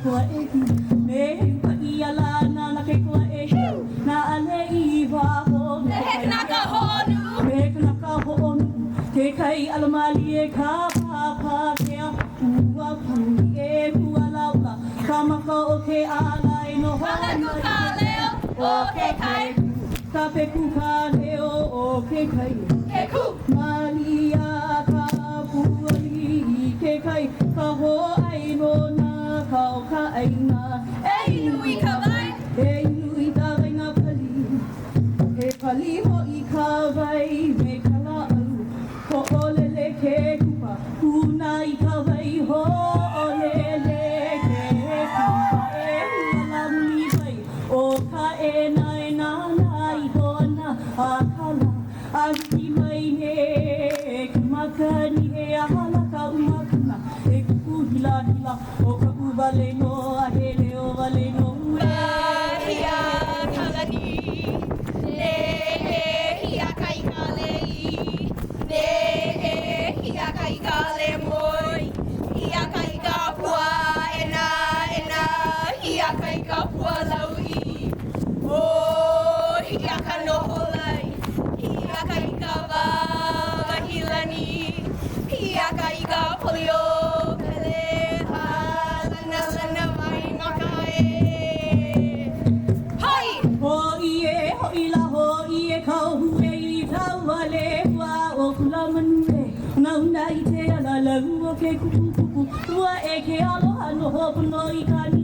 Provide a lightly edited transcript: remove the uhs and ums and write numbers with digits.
kua e ki me pa ia la na ke kua e na ale I wa ho Me hekna ka honu. me kana ka ho te kai alamali e ka pa te ua puni e kua laula kamaka o ke ala e no Kalaku ka leo o ke kai. ka pe ku ka leo o ke kai Ke ku. Malia ka puali ke kai ka ho ai no na ka o ka ai na E nui ka vai. e nui ta vai na pali e pali ho I ka vai me ka la alu ko olele ke kupa una I ka vai ho olele ke kupa e la muni vai o ka e na I ho na a kala a ki mai he ka makani he a hala ka umakana e kuku hila o ka ubale no a he leo vale no Hia kalani. Ne hia kai ka lei. Ne hia kai ka le moi. Hia kai ka pua ena. Hia kai ka pua laui. Oh, hia ka noho lai. Hia kai ka wahilani. Hia kai ka polio pele. Lana mai ngaka e. Hai! ho I la ho I kau hu I tau wale wa o kula manu na una I te ala la o ke kuku ua e ke aloha no hopo no I kani